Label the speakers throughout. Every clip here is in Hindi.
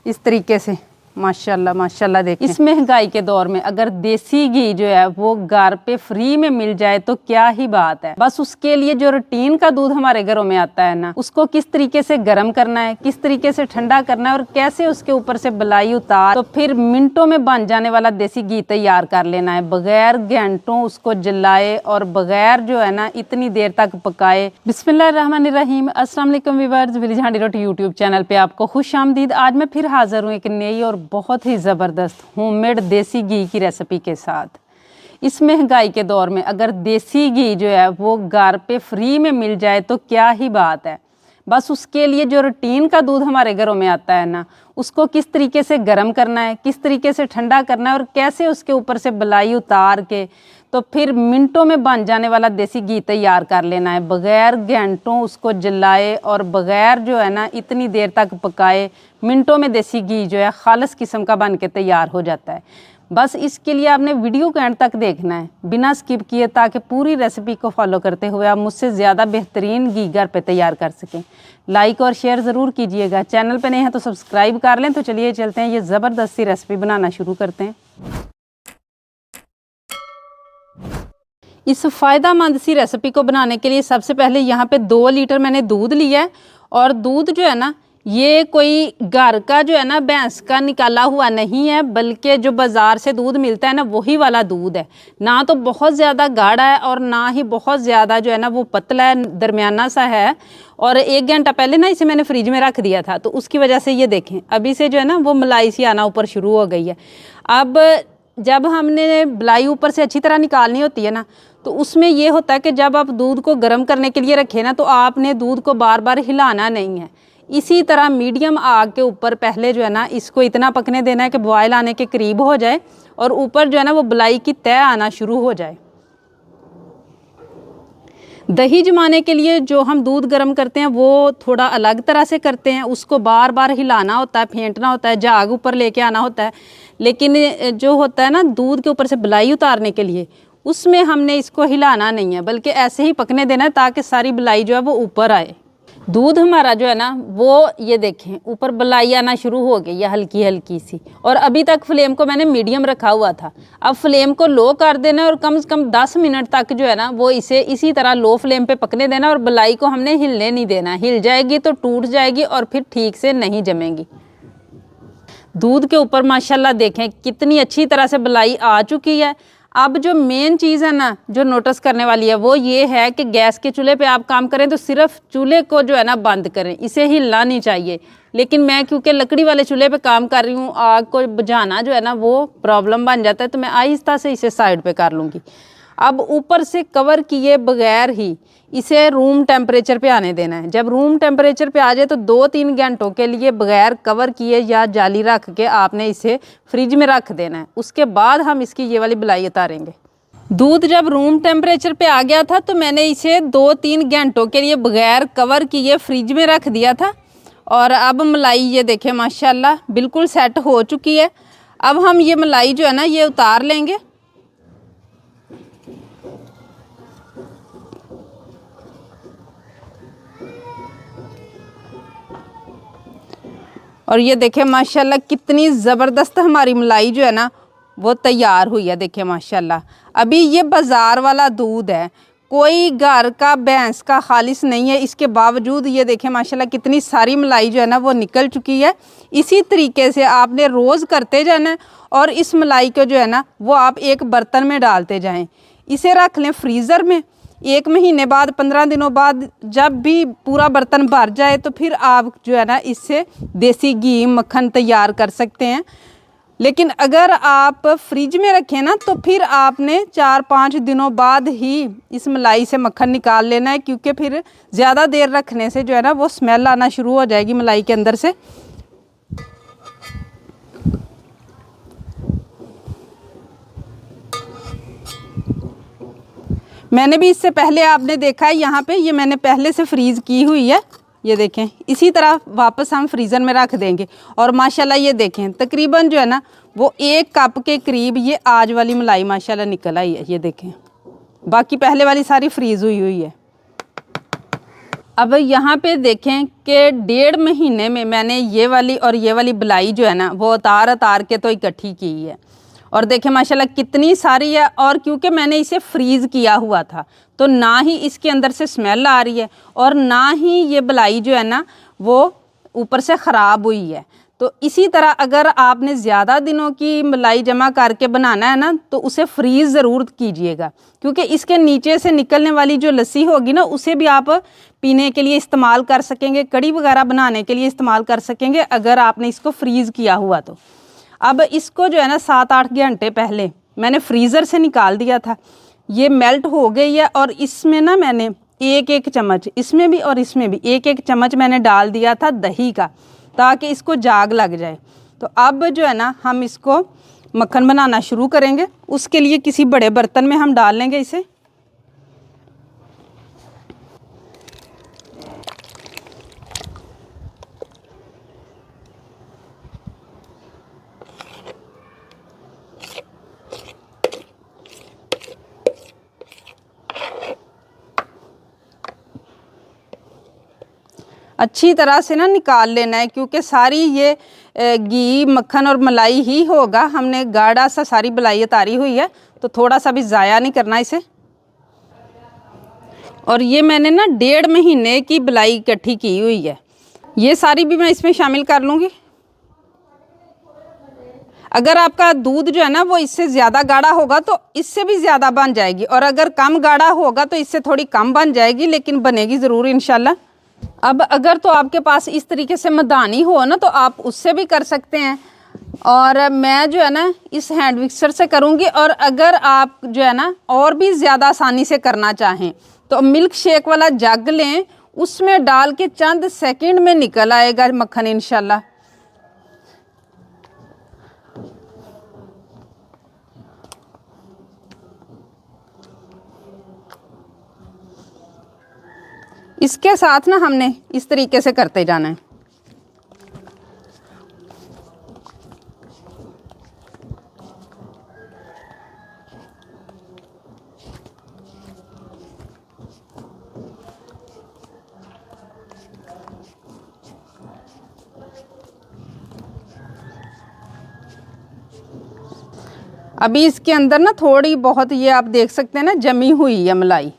Speaker 1: इस तरीके से माशाल्लाह माशाल्लाह। देखिए इस महंगाई के दौर में अगर देसी घी जो है वो घर पे फ्री में मिल जाए तो क्या ही बात है। बस उसके लिए जो रूटीन का दूध हमारे घरों में आता है ना, उसको किस तरीके से गर्म करना है, किस तरीके से ठंडा करना है और कैसे उसके ऊपर से बलाई उतार तो फिर मिनटों में बन जाने वाला देसी घी तैयार कर लेना है, बगैर घंटों उसको जलाए और बगैर जो है ना इतनी देर तक पकाए। बिस्मिल्लाहिर्रहमानिर्रहीम। अस्सलाम वालेकुम व्यूअर्स, विलेज हांडी रोटी यूट्यूब चैनल पे आपको खुशामदीद। आज मैं फिर हाजिर हूँ एक नई और बहुत ही ज़बरदस्त होममेड देसी घी की रेसिपी के साथ। इस महंगाई के दौर में अगर देसी घी जो है वो घर पे फ्री में मिल जाए तो क्या ही बात है। बस उसके लिए जो रूटीन का दूध हमारे घरों में आता है ना, उसको किस तरीके से गर्म करना है, किस तरीके से ठंडा करना है और कैसे उसके ऊपर से बलाई उतार के तो फिर मिनटों में बन जाने वाला देसी घी तैयार कर लेना है, बगैर घंटों उसको जलाए और बगैर जो है ना इतनी देर तक पकाए। मिनटों में देसी घी जो है खालिस किस्म का बन के तैयार हो जाता है। बस इसके लिए आपने वीडियो को एंड तक देखना है बिना स्किप किए, ताकि पूरी रेसिपी को फॉलो करते हुए आप मुझसे ज़्यादा बेहतरीन घी घर पे तैयार कर सकें। लाइक और शेयर ज़रूर कीजिएगा। चैनल पे नहीं है तो सब्सक्राइब कर लें। तो चलिए चलते हैं, ये ज़बरदस्त सी रेसिपी बनाना शुरू करते हैं। इस फ़ायदेमंद सी रेसिपी को बनाने के लिए सबसे पहले यहाँ पे 2 लीटर मैंने दूध लिया है। और दूध जो है ना ये कोई घर का जो है ना भैंस का निकाला हुआ नहीं है, बल्कि जो बाज़ार से दूध मिलता है ना वही वाला दूध है। ना तो बहुत ज़्यादा गाढ़ा है और ना ही बहुत ज़्यादा जो है ना वो पतला है, दरमियाना सा है। और 1 घंटा पहले ना इसे मैंने फ्रिज में रख दिया था, तो उसकी वजह से ये देखें अभी से जो है ना वो मलाई सी आना ऊपर शुरू हो गई है। अब जब हमने बलाई ऊपर से अच्छी तरह निकालनी होती है ना, तो उसमें ये होता है कि जब आप दूध को गर्म करने के लिए रखें ना, तो आपने दूध को बार बार हिलाना नहीं है। इसी तरह मीडियम आग के ऊपर पहले जो है ना इसको इतना पकने देना है कि बॉयल आने के करीब हो जाए और ऊपर जो है ना वो बलाई की तह आना शुरू हो जाए। दही जमाने के लिए जो हम दूध गर्म करते हैं वो थोड़ा अलग तरह से करते हैं, उसको बार बार हिलाना होता है, फेंटना होता है, झाग ऊपर लेके आना होता है। लेकिन जो होता है ना दूध के ऊपर से बलाई उतारने के लिए, उसमें हमने इसको हिलाना नहीं है, बल्कि ऐसे ही पकने देना है ताकि सारी बलाई जो है वो ऊपर आए। दूध हमारा जो है ना वो ये देखें ऊपर बलाई आना शुरू हो गई है हल्की हल्की सी, और अभी तक फ्लेम को मैंने मीडियम रखा हुआ था। अब फ्लेम को लो कर देना और कम से कम 10 मिनट तक जो है ना वो इसे इसी तरह लो फ्लेम पे पकने देना और बलाई को हमने हिलने नहीं देना। हिल जाएगी तो टूट जाएगी और फिर ठीक से नहीं जमेगी। दूध के ऊपर माशाल्लाह देखें कितनी अच्छी तरह से बलाई आ चुकी है। अब जो मेन चीज़ है ना जो नोटिस करने वाली है वो ये है कि गैस के चूल्हे पे आप काम करें तो सिर्फ चूल्हे को जो है ना बंद करें, इसे हिलना नहीं चाहिए। लेकिन मैं क्योंकि लकड़ी वाले चूल्हे पे काम कर रही हूँ, आग को बुझाना जो है ना वो प्रॉब्लम बन जाता है, तो मैं आहिस्ता से इसे साइड पे कर लूँगी। अब ऊपर से कवर किए बगैर ही इसे रूम टेम्परेचर पे आने देना है। जब रूम टेम्परेचर पे आ जाए तो 2-3 घंटों के लिए बगैर कवर किए या जाली रख के आपने इसे फ्रिज में रख देना है। उसके बाद हम इसकी ये वाली बलाई उतारेंगे। दूध जब रूम टेम्परेचर पे आ गया था तो मैंने इसे 2-3 घंटों के लिए बगैर कवर किए फ्रिज में रख दिया था। और अब मलाई ये देखें माशाल्लाह बिल्कुल सेट हो चुकी है। अब हम ये मलाई जो है ना ये उतार लेंगे। और ये देखें माशाल्लाह कितनी ज़बरदस्त हमारी मलाई जो है ना वो तैयार हुई है। देखें माशाल्लाह अभी ये बाज़ार वाला दूध है, कोई घर का भैंस का खालिस नहीं है। इसके बावजूद ये देखें माशाल्लाह कितनी सारी मलाई जो है ना वो निकल चुकी है। इसी तरीके से आपने रोज़ करते जाना है और इस मलाई को जो है ना वो आप एक बर्तन में डालते जाएं। इसे रख लें फ्रीज़र में। 1 महीने बाद 15 दिनों बाद जब भी पूरा बर्तन भर जाए तो फिर आप जो है ना इससे देसी घी मक्खन तैयार कर सकते हैं। लेकिन अगर आप फ्रिज में रखें ना तो फिर आपने 4-5 दिनों बाद ही इस मलाई से मक्खन निकाल लेना है, क्योंकि फिर ज़्यादा देर रखने से जो है ना वो स्मेल आना शुरू हो जाएगी मलाई के अंदर से। मैंने भी इससे पहले आपने देखा है यहाँ पे ये मैंने पहले से फ्रीज़ की हुई है। ये देखें इसी तरह वापस हम फ्रीज़र में रख देंगे। और माशाल्लाह ये देखें तकरीबन जो है ना वो 1 कप के करीब ये आज वाली मलाई माशाल्लाह निकल आई है। ये देखें बाकी पहले वाली सारी फ्रीज़ हुई है। अब यहाँ पे देखें कि 1.5 महीने में मैंने ये वाली और ये वाली बलाई जो है ना वो उतार के तो इकट्ठी की है। और देखें माशाल्लाह कितनी सारी है। और क्योंकि मैंने इसे फ्रीज़ किया हुआ था तो ना ही इसके अंदर से स्मेल आ रही है और ना ही ये बलाई जो है ना वो ऊपर से ख़राब हुई है। तो इसी तरह अगर आपने ज़्यादा दिनों की मलाई जमा करके बनाना है ना तो उसे फ्रीज़ ज़रूर कीजिएगा, क्योंकि इसके नीचे से निकलने वाली जो लस्सी होगी ना उसे भी आप पीने के लिए इस्तेमाल कर सकेंगे, कड़ी वगैरह बनाने के लिए इस्तेमाल कर सकेंगे अगर आपने इसको फ्रीज़ किया हुआ तो। अब इसको जो है ना 7-8 घंटे पहले मैंने फ्रीज़र से निकाल दिया था। ये मेल्ट हो गई है और इसमें ना मैंने एक चम्मच, इसमें भी और इसमें भी एक चम्मच मैंने डाल दिया था दही का, ताकि इसको जाग लग जाए। तो अब जो है ना हम इसको मक्खन बनाना शुरू करेंगे। उसके लिए किसी बड़े बर्तन में हम डाल लेंगे इसे। अच्छी तरह से ना निकाल लेना है, क्योंकि सारी ये घी मक्खन और मलाई ही होगा। हमने गाढ़ा सा सारी बलाई उतारी हुई है तो थोड़ा सा भी ज़ाया नहीं करना इसे। और ये मैंने ना 1.5 महीने की बलाई इकट्ठी की हुई है, ये सारी भी मैं इसमें शामिल कर लूँगी। अगर आपका दूध जो है ना वो इससे ज़्यादा गाढ़ा होगा तो इससे भी ज़्यादा बन जाएगी, और अगर कम गाढ़ा होगा तो इससे थोड़ी कम बन जाएगी, लेकिन बनेगी ज़रूर इंशाल्लाह। अब अगर तो आपके पास इस तरीके से मदानी हो ना तो आप उससे भी कर सकते हैं, और मैं जो है ना इस हैंड मिक्सर से करूँगी। और अगर आप जो है ना और भी ज़्यादा आसानी से करना चाहें तो मिल्क शेक वाला जग लें, उसमें डाल के चंद सेकंड में निकल आएगा मक्खन इंशाल्लाह। इसके साथ ना हमने इस तरीके से करते जाना है। अभी इसके अंदर ना थोड़ी बहुत ये आप देख सकते हैं ना जमी हुई है मलाई।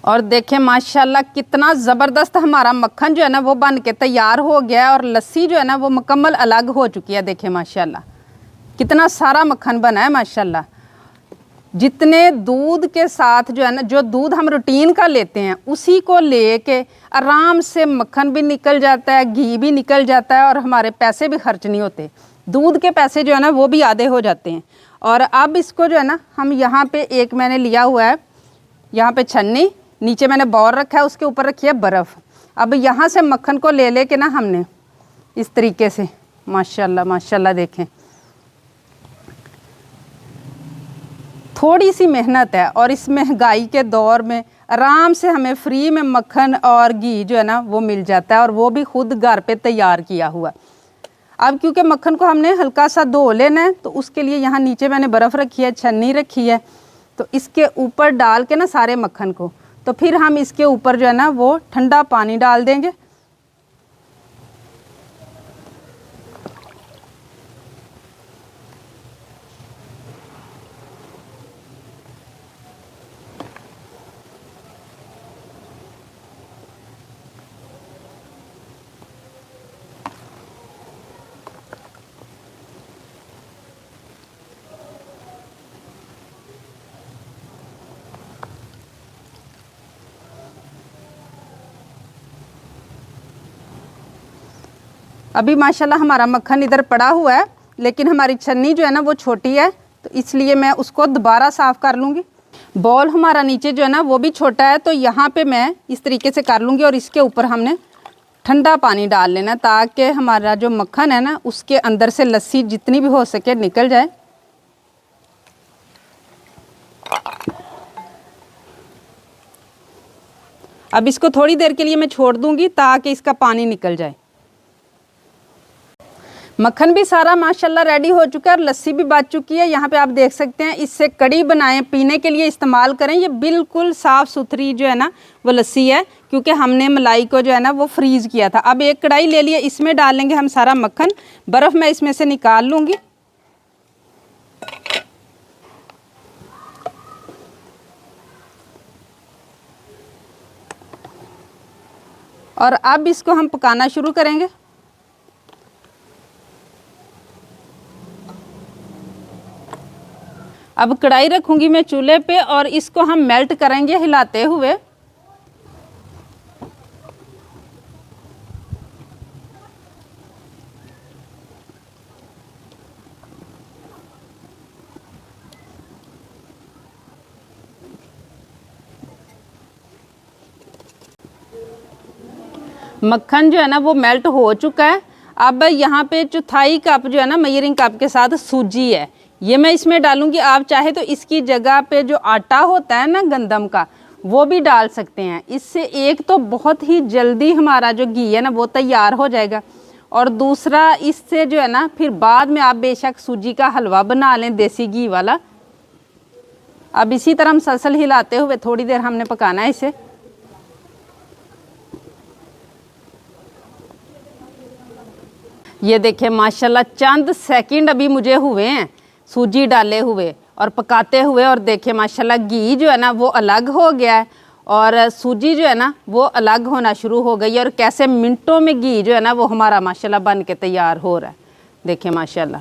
Speaker 1: और देखें माशाल्लाह कितना ज़बरदस्त हमारा मक्खन जो है ना वो बन के तैयार हो गया है, और लस्सी जो है ना वो मुकम्मल अलग हो चुकी है। देखें माशाल्लाह कितना सारा मक्खन बना है माशाल्लाह। जितने दूध के साथ जो है ना, जो दूध हम रूटीन का लेते हैं उसी को लेके आराम से मक्खन भी निकल जाता है, घी भी निकल जाता है, और हमारे पैसे भी खर्च नहीं होते। दूध के पैसे जो है ना वो भी आधे हो जाते हैं। और अब इसको जो है ना हम यहाँ पे एक मैंने लिया हुआ है, यहाँ पे छन्नी, नीचे मैंने बाउल रखा है, उसके ऊपर रखी है बर्फ़। अब यहाँ से मक्खन को ले लेके ना हमने इस तरीके से माशाल्लाह माशाल्लाह देखें, थोड़ी सी मेहनत है, और इस महंगाई के दौर में आराम से हमें फ्री में मक्खन और घी जो है ना वो मिल जाता है, और वो भी खुद घर पे तैयार किया हुआ। अब क्योंकि मक्खन को हमने हल्का सा धो लेना है तो उसके लिए यहाँ नीचे मैंने बर्फ़ रखी है, छन्नी रखी है, तो इसके ऊपर डाल के ना सारे मक्खन को, तो फिर हम इसके ऊपर जो है ना वो ठंडा पानी डाल देंगे। अभी माशाल्लाह हमारा मक्खन इधर पड़ा हुआ है, लेकिन हमारी छन्नी जो है ना वो छोटी है, तो इसलिए मैं उसको दोबारा साफ़ कर लूँगी। बॉल हमारा नीचे जो है ना वो भी छोटा है, तो यहाँ पे मैं इस तरीके से कर लूँगी, और इसके ऊपर हमने ठंडा पानी डाल लेना ताकि हमारा जो मक्खन है ना उसके अंदर से लस्सी जितनी भी हो सके निकल जाए। अब इसको थोड़ी देर के लिए मैं छोड़ दूंगी ताकि इसका पानी निकल जाए। मक्खन भी सारा माशाल्लाह रेडी हो चुका है और लस्सी भी बच चुकी है। यहाँ पे आप देख सकते हैं, इससे कड़ी बनाएं, पीने के लिए इस्तेमाल करें। ये बिल्कुल साफ़ सुथरी जो है ना वो लस्सी है, क्योंकि हमने मलाई को जो है ना वो फ्रीज़ किया था। अब एक कढ़ाई ले लिया, इसमें डालेंगे हम सारा मक्खन। बर्फ़ मैं इसमें से निकाल लूँगी। और अब इसको हम पकाना शुरू करेंगे। अब कढ़ाई रखूंगी मैं चूल्हे पे और इसको हम मेल्ट करेंगे हिलाते हुए। मक्खन जो है ना वो मेल्ट हो चुका है। अब यहाँ पे चौथाई कप जो है ना मेजरिंग कप के साथ सूजी है, ये मैं इसमें डालूंगी। आप चाहे तो इसकी जगह पे जो आटा होता है ना गंदम का वो भी डाल सकते हैं। इससे एक तो बहुत ही जल्दी हमारा जो घी है ना वो तैयार हो जाएगा, और दूसरा इससे जो है ना फिर बाद में आप बेशक सूजी का हलवा बना लें देसी घी वाला। अब इसी तरह मुसलसल हिलाते हुए थोड़ी देर हमने पकाना है इसे। ये देखिए माशाल्लाह चंद सेकंड अभी मुझे हुए हैं सूजी डाले हुए और पकाते हुए, और देखिए माशाल्लाह घी जो है ना वो अलग हो गया है और सूजी जो है ना वो अलग होना शुरू हो गई है, और कैसे मिनटों में घी जो है ना वो हमारा माशाल्लाह बन के तैयार हो रहा है। देखिए माशाल्लाह,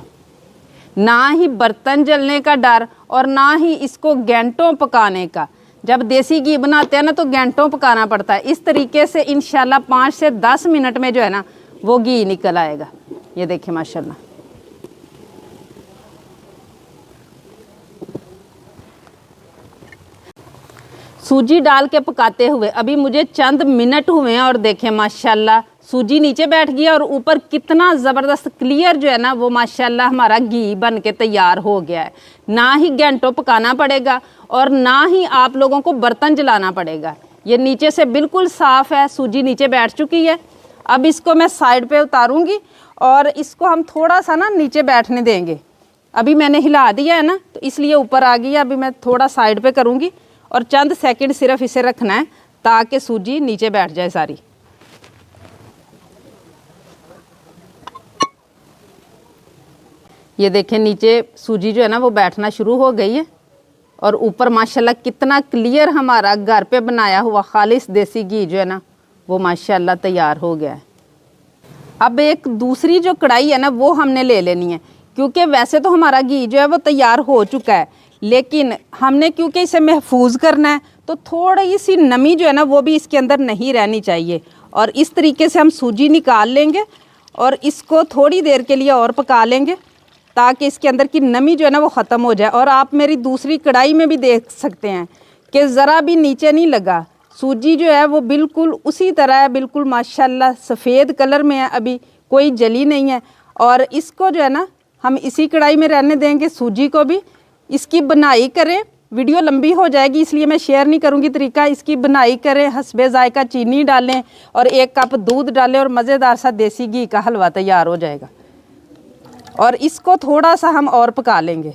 Speaker 1: ना ही बर्तन जलने का डर और ना ही इसको घंटों पकाने का। जब देसी घी बनाते हैं ना तो घंटों पकाना पड़ता है। इस तरीके से इंशाल्लाह 5 से 10 मिनट में जो है ना वो घी निकल आएगा। ये देखिए माशाल्लाह। सूजी डाल के पकाते हुए अभी मुझे चंद मिनट हुए हैं और देखें माशाल्लाह सूजी नीचे बैठ गया और ऊपर कितना ज़बरदस्त क्लियर जो है ना वो माशाल्लाह हमारा घी बन के तैयार हो गया है। ना ही घंटों पकाना पड़ेगा और ना ही आप लोगों को बर्तन जलाना पड़ेगा। ये नीचे से बिल्कुल साफ़ है, सूजी नीचे बैठ चुकी है। अब इसको मैं साइड पे उतारूंगी और इसको हम थोड़ा सा ना नीचे बैठने देंगे। अभी मैंने हिला दिया है ना तो इसलिए ऊपर आ गई है। अभी मैं थोड़ा साइड पे करूंगी और चंद सेकंड सिर्फ इसे रखना है ताकि सूजी नीचे बैठ जाए सारी। ये देखें नीचे सूजी जो है ना वो बैठना शुरू हो गई है और ऊपर माशाल्लाह कितना क्लियर हमारा घर पे बनाया हुआ खालिस देसी घी जो है ना वो माशाल्लाह तैयार हो गया है। अब एक दूसरी जो कढ़ाई है ना वो हमने ले लेनी है, क्योंकि वैसे तो हमारा घी जो है वो तैयार हो चुका है, लेकिन हमने क्योंकि इसे महफूज करना है तो थोड़ी सी नमी जो है ना वो भी इसके अंदर नहीं रहनी चाहिए। और इस तरीके से हम सूजी निकाल लेंगे और इसको थोड़ी देर के लिए और पका लेंगे ताकि इसके अंदर की नमी जो है ना वो ख़त्म हो जाए। और आप मेरी दूसरी कढ़ाई में भी देख सकते हैं कि ज़रा भी नीचे नहीं लगा, सूजी जो है वो बिल्कुल उसी तरह है, बिल्कुल माशाल्लाह सफ़ेद कलर में है, अभी कोई जली नहीं है। और इसको जो है ना हम इसी कढ़ाई में रहने देंगे। सूजी को भी इसकी बनाई करें, वीडियो लंबी हो जाएगी इसलिए मैं शेयर नहीं करूंगी तरीका। इसकी बनाई करें, हस्बे जायका चीनी डालें और 1 कप दूध डालें और मज़ेदार सा देसी घी का हलवा तैयार हो जाएगा। और इसको थोड़ा सा हम और पका लेंगे।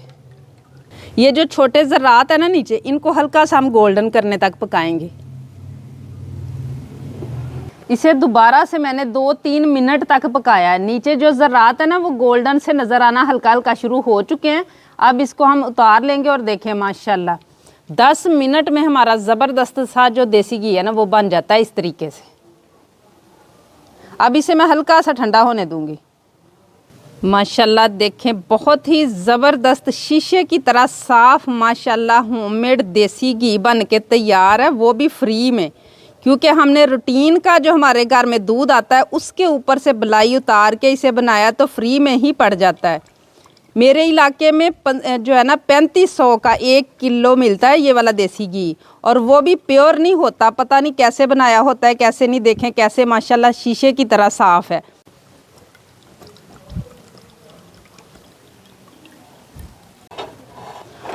Speaker 1: ये जो छोटे ज़र्रात है ना नीचे, इनको हल्का सा हम गोल्डन करने तक पकाएंगे। इसे दोबारा से मैंने 2-3 मिनट तक पकाया है। नीचे जो ज़र्रात है ना वो गोल्डन से नज़र आना हल्का हल्का शुरू हो चुके हैं। अब इसको हम उतार लेंगे और देखें माशाल्लाह 10 मिनट में हमारा ज़बरदस्त सा जो देसी घी है ना वो बन जाता है इस तरीके से। अब इसे मैं हल्का सा ठंडा होने दूंगी। माशाल्लाह देखें बहुत ही ज़बरदस्त शीशे की तरह साफ़ माशाल्लाह होममेड देसी घी बन के तैयार है, वो भी फ्री में, क्योंकि हमने रूटीन का जो हमारे घर में दूध आता है उसके ऊपर से बलाई उतार के इसे बनाया तो फ्री में ही पड़ जाता है। मेरे इलाके में जो है ना 3500 का 1 किलो मिलता है ये वाला देसी घी, और वो भी प्योर नहीं होता, पता नहीं कैसे बनाया होता है कैसे नहीं। देखें कैसे माशाल्लाह शीशे की तरह साफ़ है।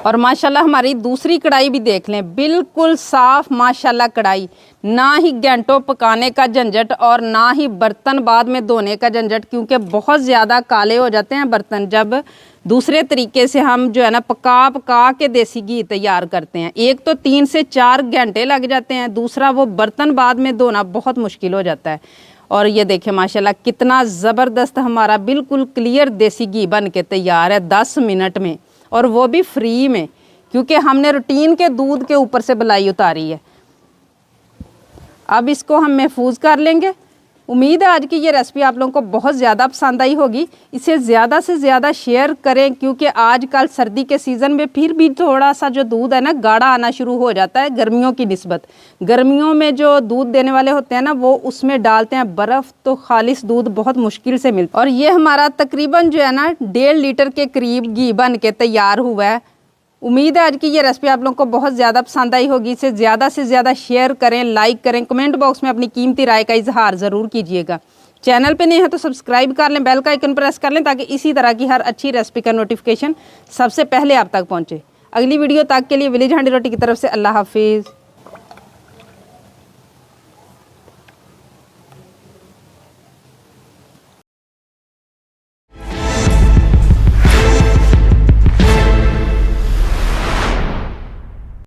Speaker 1: और माशाल्लाह हमारी दूसरी कढ़ाई भी देख लें, बिल्कुल साफ़ माशाल्लाह कढ़ाई, ना ही घंटों पकाने का झंझट और ना ही बर्तन बाद में धोने का झंझट, क्योंकि बहुत ज़्यादा काले हो जाते हैं बर्तन जब दूसरे तरीके से हम जो है ना पका के देसी घी तैयार करते हैं। एक तो 3 से 4 घंटे लग जाते हैं, दूसरा वो बर्तन बाद में धोना बहुत मुश्किल हो जाता है। और ये देखें माशाल्लाह कितना ज़बरदस्त हमारा बिल्कुल क्लियर देसी घी बन के तैयार है 10 मिनट में, और वो भी फ्री में, क्योंकि हमने रूटीन के दूध के ऊपर से मलाई उतारी है। अब इसको हम महफूज कर लेंगे। उम्मीद है आज की ये रेसिपी आप लोगों को बहुत ज़्यादा पसंद आई होगी। इसे ज़्यादा से ज़्यादा शेयर करें, क्योंकि आजकल सर्दी के सीज़न में फिर भी थोड़ा सा जो दूध है ना गाढ़ा आना शुरू हो जाता है गर्मियों की निस्बत। गर्मियों में जो दूध देने वाले होते हैं ना वो उसमें डालते हैं बर्फ़, तो खालिश दूध बहुत मुश्किल से मिलता है। और ये हमारा तकरीबन जो है ना 1.5 लीटर के करीब घी बन के तैयार हुआ है। उम्मीद है आज की ये रेसिपी आप लोगों को बहुत ज़्यादा पसंद आई होगी। इसे ज़्यादा से ज़्यादा शेयर करें, लाइक करें, कमेंट बॉक्स में अपनी कीमती राय का इजहार ज़रूर कीजिएगा। चैनल पे नए हैं तो सब्सक्राइब कर लें, बेल का आइकन प्रेस कर लें, ताकि इसी तरह की हर अच्छी रेसिपी का नोटिफिकेशन सबसे पहले आप तक पहुँचे। अगली वीडियो तक के लिए विलेज हांडी रोटी की तरफ से अल्लाह हाफिज़।